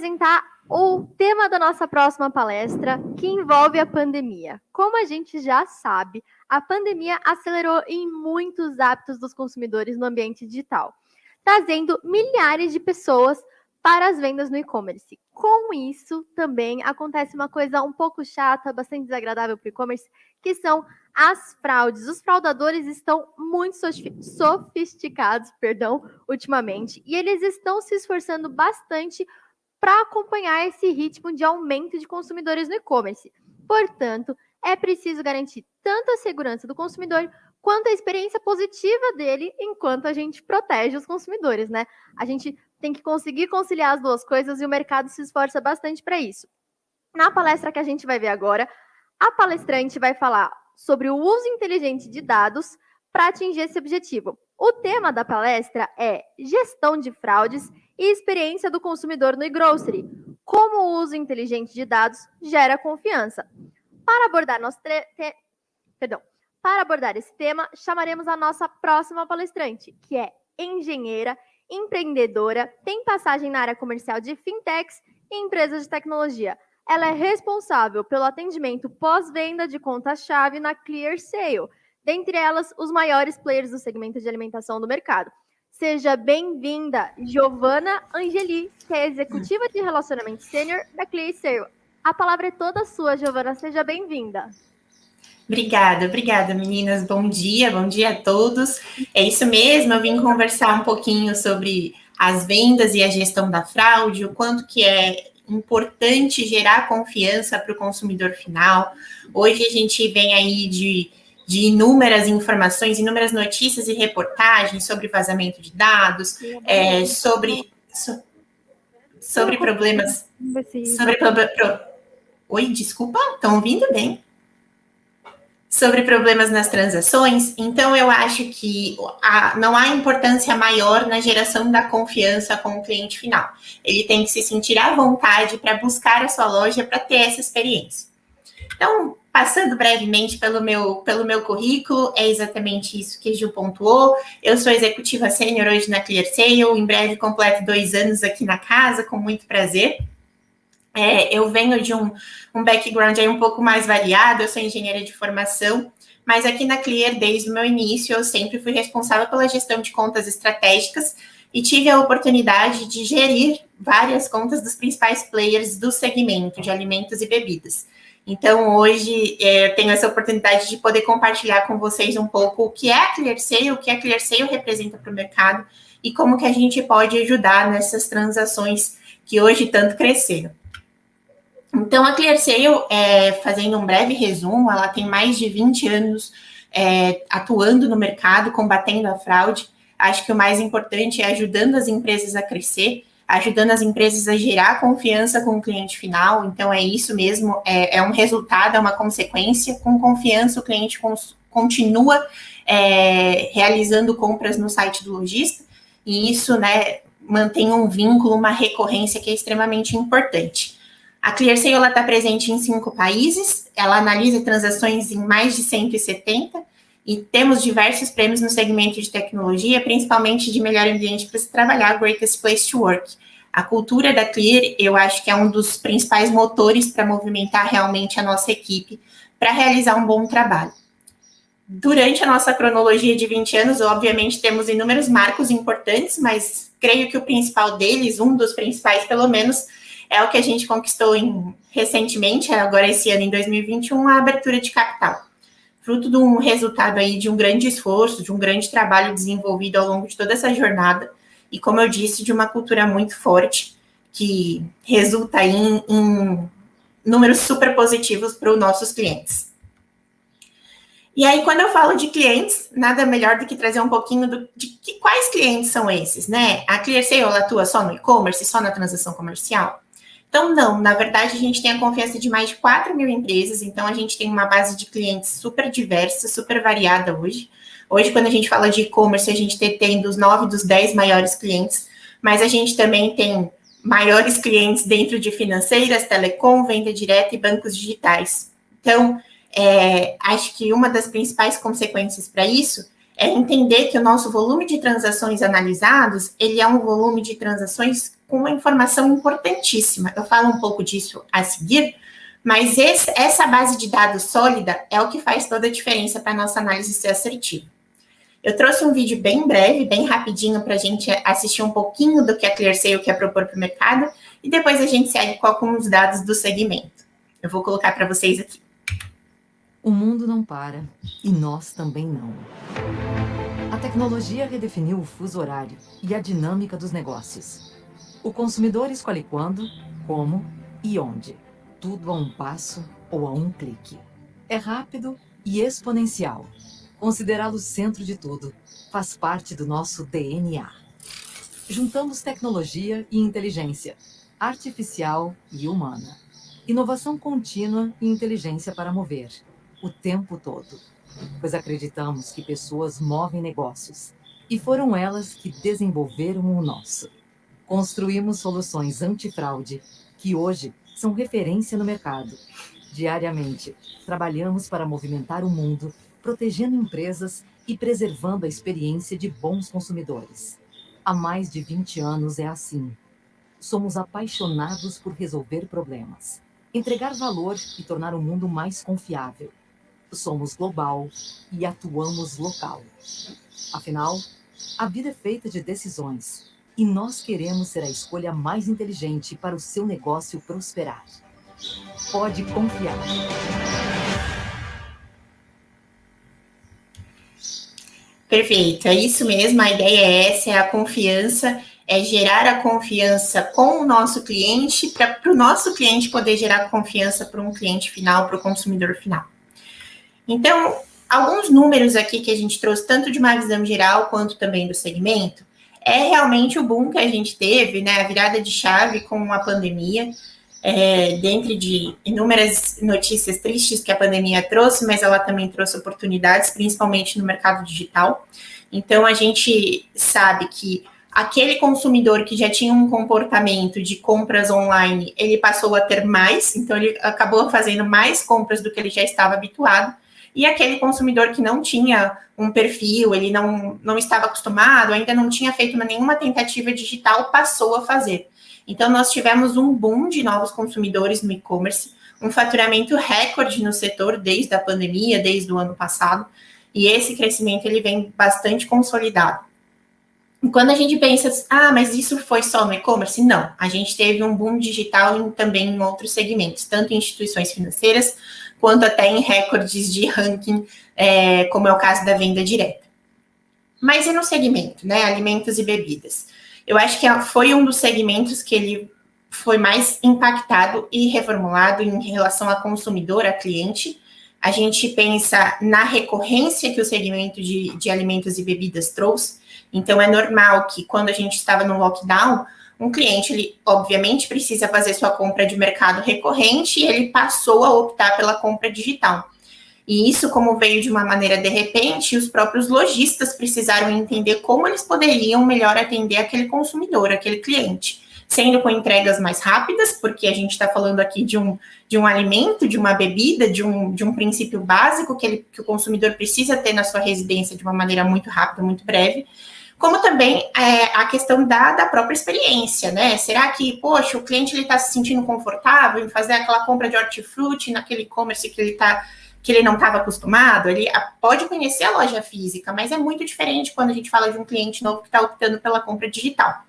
apresentar o tema da nossa próxima palestra, que envolve a pandemia. Como a gente já sabe, a pandemia acelerou em muitos hábitos dos consumidores no ambiente digital, trazendo milhares de pessoas para as vendas no e-commerce. Com isso, também acontece uma coisa um pouco chata, bastante desagradável para o e-commerce, que são as fraudes. Os fraudadores estão muito sofisticados, ultimamente, e eles estão se esforçando bastante para acompanhar esse ritmo de aumento de consumidores no e-commerce. Portanto, é preciso garantir tanto a segurança do consumidor quanto a experiência positiva dele enquanto a gente protege os consumidores, né? A gente tem que conseguir conciliar as duas coisas e o mercado se esforça bastante para isso. Na palestra que a gente vai ver agora, a palestrante vai falar sobre o uso inteligente de dados para atingir esse objetivo. O tema da palestra é gestão de fraudes e experiência do consumidor no e-grocery. Como o uso inteligente de dados gera confiança. Para abordar esse tema, chamaremos a nossa próxima palestrante, que é engenheira, empreendedora, tem passagem na área comercial de fintechs e empresas de tecnologia. Ela é responsável pelo atendimento pós-venda de conta-chave na ClearSale, dentre elas os maiores players do segmento de alimentação do mercado. Seja bem-vinda, Giovana Angeli, que é executiva de relacionamento sênior da ClearSale. A palavra é toda sua, Giovana, seja bem-vinda. Obrigada, meninas. Bom dia a todos. É isso mesmo, eu vim conversar um pouquinho sobre as vendas e a gestão da fraude, o quanto que é importante gerar confiança para o consumidor final. Hoje a gente vem aí de inúmeras informações, inúmeras notícias e reportagens sobre vazamento de dados, sobre problemas... Oi, desculpa, estão ouvindo bem? Sobre problemas nas transações, então eu acho que não há importância maior na geração da confiança com o cliente final. Ele tem que se sentir à vontade para buscar a sua loja para ter essa experiência. Então, passando brevemente pelo meu currículo, é exatamente isso que a Gil pontuou. Eu sou executiva sênior hoje na ClearSale, em breve completo 2 anos aqui na casa, com muito prazer. Eu venho de um background aí um pouco mais variado, eu sou engenheira de formação, mas aqui na Clear, desde o meu início, eu sempre fui responsável pela gestão de contas estratégicas e tive a oportunidade de gerir várias contas dos principais players do segmento de alimentos e bebidas. Então, hoje, eu tenho essa oportunidade de poder compartilhar com vocês um pouco o que é a ClearSale, o que a ClearSale representa para o mercado e como que a gente pode ajudar nessas transações que hoje tanto cresceram. Então, a ClearSale, fazendo um breve resumo, ela tem mais de 20 anos atuando no mercado, combatendo a fraude. Acho que o mais importante é ajudando as empresas a crescer, ajudando as empresas a gerar confiança com o cliente final. Então, é isso mesmo, é um resultado, é uma consequência. Com confiança, o cliente continua realizando compras no site do lojista, e isso, né, mantém um vínculo, uma recorrência que é extremamente importante. A ClearSale está presente em 5 países, ela analisa transações em mais de 170 e temos diversos prêmios no segmento de tecnologia, principalmente de melhor ambiente para se trabalhar, Greatest Place to Work. A cultura da Clear, eu acho que é um dos principais motores para movimentar realmente a nossa equipe para realizar um bom trabalho. Durante a nossa cronologia de 20 anos, obviamente, temos inúmeros marcos importantes, mas creio que o principal deles, um dos principais pelo menos, é o que a gente conquistou recentemente, agora esse ano, em 2021, a abertura de capital. Fruto de um resultado aí de um grande esforço, de um grande trabalho desenvolvido ao longo de toda essa jornada, e como eu disse, de uma cultura muito forte, que resulta aí em números super positivos para os nossos clientes. E aí, quando eu falo de clientes, nada melhor do que trazer um pouquinho de quais clientes são esses, né? A ClearSale, ela atua só no e-commerce, só na transação comercial? Então, não, na verdade, a gente tem a confiança de mais de 4 mil empresas, então a gente tem uma base de clientes super diversa, super variada hoje. Hoje, quando a gente fala de e-commerce, a gente tem dos 9 dos 10 maiores clientes, mas a gente também tem maiores clientes dentro de financeiras, telecom, venda direta e bancos digitais. Então, acho que uma das principais consequências para isso é entender que o nosso volume de transações analisados, ele é um volume de transações com uma informação importantíssima. Eu falo um pouco disso a seguir, mas essa base de dados sólida é o que faz toda a diferença para a nossa análise ser assertiva. Eu trouxe um vídeo bem breve, bem rapidinho, para a gente assistir um pouquinho do que a ClearSale quer propor para o mercado, e depois a gente segue com alguns dados do segmento. Eu vou colocar para vocês aqui. O mundo não para, e nós também não. A tecnologia redefiniu o fuso horário e a dinâmica dos negócios. O consumidor escolhe quando, como e onde. Tudo a um passo ou a um clique. É rápido e exponencial. Considerá-lo centro de tudo faz parte do nosso DNA. Juntamos tecnologia e inteligência, artificial e humana. Inovação contínua e inteligência para mover, o tempo todo. Pois acreditamos que pessoas movem negócios, e foram elas que desenvolveram o nosso. Construímos soluções antifraude, que hoje são referência no mercado. Diariamente, trabalhamos para movimentar o mundo, protegendo empresas e preservando a experiência de bons consumidores. Há mais de 20 anos é assim. Somos apaixonados por resolver problemas, entregar valor e tornar o mundo mais confiável. Somos global e atuamos local. Afinal, a vida é feita de decisões e nós queremos ser a escolha mais inteligente para o seu negócio prosperar. Pode confiar. Perfeito, é isso mesmo, a ideia é essa, é a confiança, é gerar a confiança com o nosso cliente, para o nosso cliente poder gerar confiança para um cliente final, para o consumidor final. Então, alguns números aqui que a gente trouxe, tanto de uma visão geral, quanto também do segmento, é realmente o boom que a gente teve, né, a virada de chave com a pandemia, dentro de inúmeras notícias tristes que a pandemia trouxe, mas ela também trouxe oportunidades, principalmente no mercado digital. Então, a gente sabe que aquele consumidor que já tinha um comportamento de compras online, ele passou a ter mais, então ele acabou fazendo mais compras do que ele já estava habituado, e aquele consumidor que não tinha um perfil, ele não estava acostumado, ainda não tinha feito nenhuma tentativa digital, passou a fazer. Então, nós tivemos um boom de novos consumidores no e-commerce, um faturamento recorde no setor desde a pandemia, desde o ano passado, e esse crescimento ele vem bastante consolidado. E quando a gente pensa, mas isso foi só no e-commerce? Não, a gente teve um boom digital também em outros segmentos, tanto em instituições financeiras, quanto até em recordes de ranking, como é o caso da venda direta. Mas e no segmento, né, alimentos e bebidas? Eu acho que foi um dos segmentos que ele foi mais impactado e reformulado em relação a consumidor, a cliente. A gente pensa na recorrência que o segmento de alimentos e bebidas trouxe. Então, é normal que quando a gente estava no lockdown, um cliente, ele obviamente precisa fazer sua compra de mercado recorrente e ele passou a optar pela compra digital. E isso, como veio de uma maneira de repente, os próprios lojistas precisaram entender como eles poderiam melhor atender aquele consumidor, aquele cliente, sendo com entregas mais rápidas, porque a gente está falando aqui de um alimento, de uma bebida, de um princípio básico que o consumidor precisa ter na sua residência de uma maneira muito rápida, muito breve, como também a questão da própria experiência, né? Será que, poxa, o cliente está se sentindo confortável em fazer aquela compra de hortifruti naquele e-commerce que ele não estava acostumado? Ele pode conhecer a loja física, mas é muito diferente quando a gente fala de um cliente novo que está optando pela compra digital.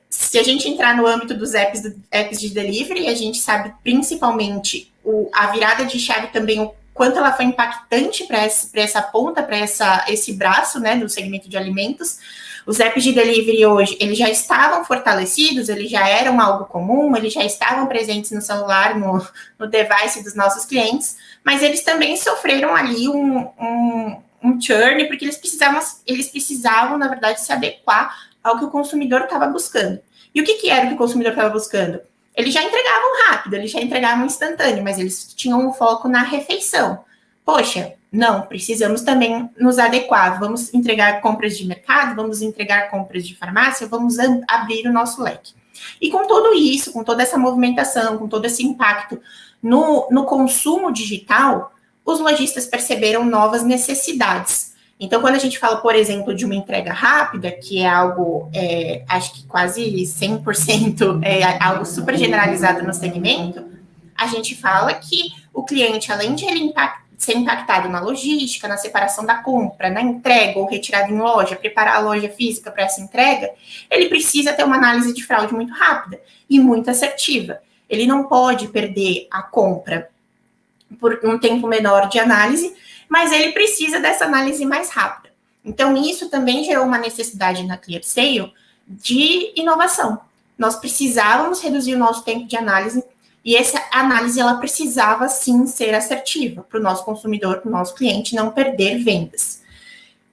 Se a gente entrar no âmbito dos apps de delivery, a gente sabe principalmente a virada de chave também, o quanto ela foi impactante para essa ponta, para esse braço, né, do segmento de alimentos. Os apps de delivery hoje, eles já estavam fortalecidos, eles já eram algo comum, eles já estavam presentes no celular, no device dos nossos clientes, mas eles também sofreram ali um churn, porque eles precisavam, na verdade, se adequar ao que o consumidor estava buscando. E o que era o que o consumidor estava buscando? Eles já entregavam rápido, eles já entregavam instantâneo, mas eles tinham um foco na refeição. Poxa, não, precisamos também nos adequar, vamos entregar compras de mercado, vamos entregar compras de farmácia, vamos abrir o nosso leque. E com tudo isso, com toda essa movimentação, com todo esse impacto no consumo digital, os lojistas perceberam novas necessidades. Então, quando a gente fala, por exemplo, de uma entrega rápida, que é algo, acho que quase 100% algo super generalizado no segmento, a gente fala que o cliente, além de ele ser impactado na logística, na separação da compra, na entrega ou retirada em loja, preparar a loja física para essa entrega, ele precisa ter uma análise de fraude muito rápida e muito assertiva. Ele não pode perder a compra por um tempo menor de análise, mas ele precisa dessa análise mais rápida. Então, isso também gerou uma necessidade na ClearSale de inovação. Nós precisávamos reduzir o nosso tempo de análise e essa análise, ela precisava, sim, ser assertiva para o nosso consumidor, para o nosso cliente não perder vendas.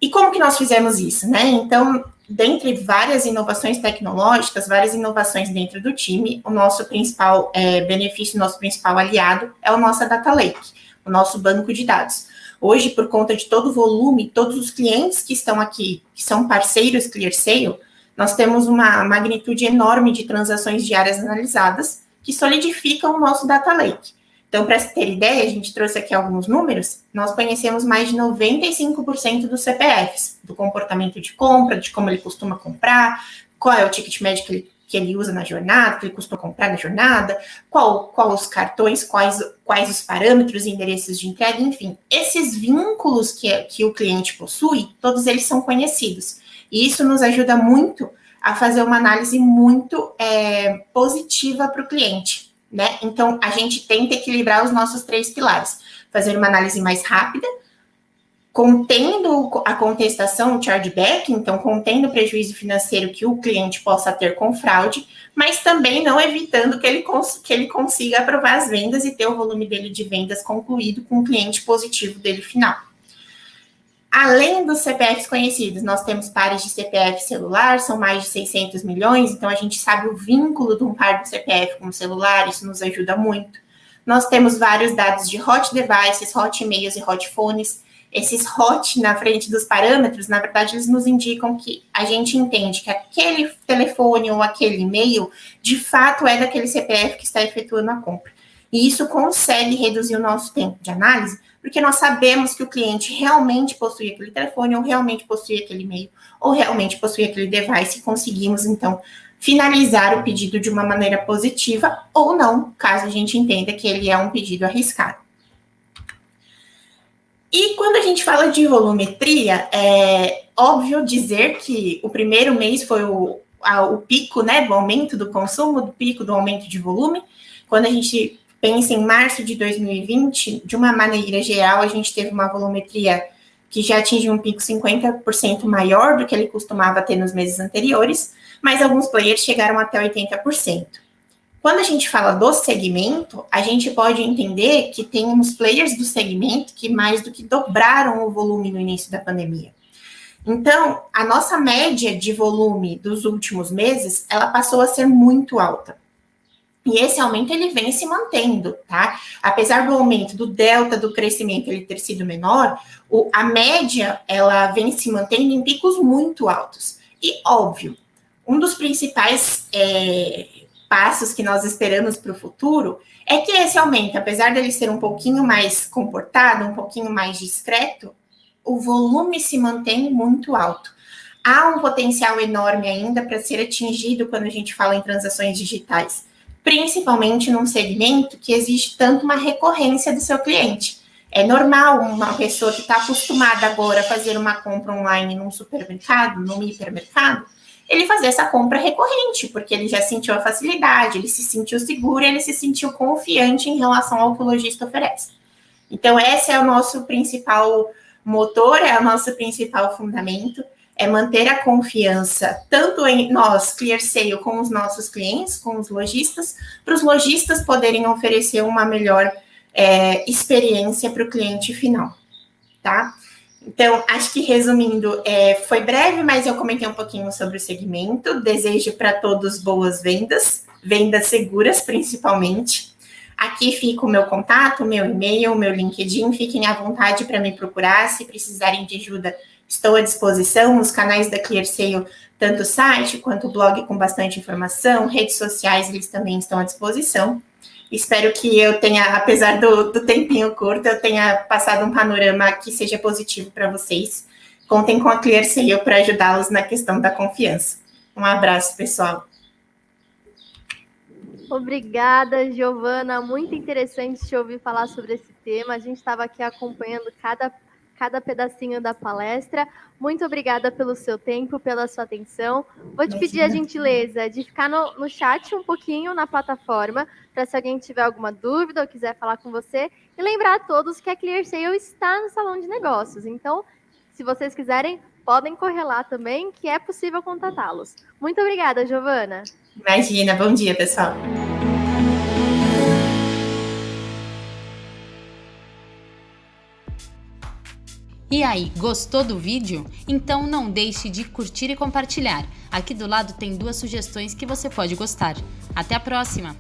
E como que nós fizemos isso, né? Então, dentre várias inovações tecnológicas, várias inovações dentro do time, o nosso principal benefício, o nosso principal aliado é o nosso Data Lake, o nosso banco de dados. Hoje, por conta de todo o volume, todos os clientes que estão aqui, que são parceiros ClearSale, nós temos uma magnitude enorme de transações diárias analisadas, que solidificam o nosso Data Lake. Então, para ter ideia, a gente trouxe aqui alguns números, nós conhecemos mais de 95% dos CPFs, do comportamento de compra, de como ele costuma comprar, qual é o ticket médio que ele usa na jornada, que ele costuma comprar na jornada, qual os cartões, quais os parâmetros e endereços de entrega, enfim. Esses vínculos que o cliente possui, todos eles são conhecidos. E isso nos ajuda muito a fazer uma análise muito positiva para o cliente, né? Então, a gente tenta equilibrar os nossos 3 pilares. Fazer uma análise mais rápida, contendo a contestação, o chargeback, então contendo o prejuízo financeiro que o cliente possa ter com fraude, mas também não evitando que ele consiga aprovar as vendas e ter o volume dele de vendas concluído com o cliente positivo dele final. Além dos CPFs conhecidos, nós temos pares de CPF celular, são mais de 600 milhões, então a gente sabe o vínculo de um par de CPF com o celular, isso nos ajuda muito. Nós temos vários dados de hot devices, hot e-mails e hot phones. Esses hot na frente dos parâmetros, na verdade, eles nos indicam que a gente entende que aquele telefone ou aquele e-mail, de fato, é daquele CPF que está efetuando a compra. E isso consegue reduzir o nosso tempo de análise, porque nós sabemos que o cliente realmente possui aquele telefone, ou realmente possui aquele e-mail, ou realmente possui aquele device, e conseguimos, então, finalizar o pedido de uma maneira positiva, ou não, caso a gente entenda que ele é um pedido arriscado. E quando a gente fala de volumetria, é óbvio dizer que o primeiro mês foi o pico, né, do aumento do consumo, do pico do aumento de volume. Quando a gente pensa em março de 2020, de uma maneira geral, a gente teve uma volumetria que já atingiu um pico 50% maior do que ele costumava ter nos meses anteriores, mas alguns players chegaram até 80%. Quando a gente fala do segmento, a gente pode entender que temos players do segmento que mais do que dobraram o volume no início da pandemia. Então, a nossa média de volume dos últimos meses, ela passou a ser muito alta. E esse aumento, ele vem se mantendo, tá? Apesar do aumento do delta do crescimento ele ter sido menor, a média, ela vem se mantendo em picos muito altos. E, óbvio, um dos principais passos que nós esperamos para o futuro é que esse aumento, apesar dele ser um pouquinho mais comportado, um pouquinho mais discreto, o volume se mantém muito alto. Há um potencial enorme ainda para ser atingido quando a gente fala em transações digitais, principalmente num segmento que existe tanto uma recorrência do seu cliente. É normal uma pessoa que está acostumada agora a fazer uma compra online num supermercado, num hipermercado, ele fazer essa compra recorrente, porque ele já sentiu a facilidade, ele se sentiu seguro, ele se sentiu confiante em relação ao que o lojista oferece. Então, esse é o nosso principal motor, é o nosso principal fundamento, é manter a confiança, tanto em nós, ClearSale, com os nossos clientes, com os lojistas, para os lojistas poderem oferecer uma melhor experiência para o cliente final, tá? Então, acho que resumindo, foi breve, mas eu comentei um pouquinho sobre o segmento. Desejo para todos boas vendas, vendas seguras principalmente. Aqui fica o meu contato, meu e-mail, meu LinkedIn. Fiquem à vontade para me procurar. Se precisarem de ajuda, estou à disposição. Os canais da ClearSale, tanto o site quanto o blog com bastante informação, redes sociais, eles também estão à disposição. Espero que eu tenha, apesar do tempinho curto, eu tenha passado um panorama que seja positivo para vocês. contem com a ClearSale para ajudá-los na questão da confiança. Um abraço, pessoal. Obrigada, Giovana. Muito interessante te ouvir falar sobre esse tema. A gente estava aqui acompanhando cada pedacinho da palestra. Muito obrigada pelo seu tempo, pela sua atenção. Vou te pedir a gentileza de ficar no chat um pouquinho na plataforma, para se alguém tiver alguma dúvida ou quiser falar com você. E lembrar a todos que a ClearSale está no Salão de Negócios. Então, se vocês quiserem, podem correr lá também, que é possível contatá-los. Muito obrigada, Giovana. Imagina, bom dia, pessoal. E aí, gostou do vídeo? Então não deixe de curtir e compartilhar. Aqui do lado tem 2 sugestões que você pode gostar. Até a próxima!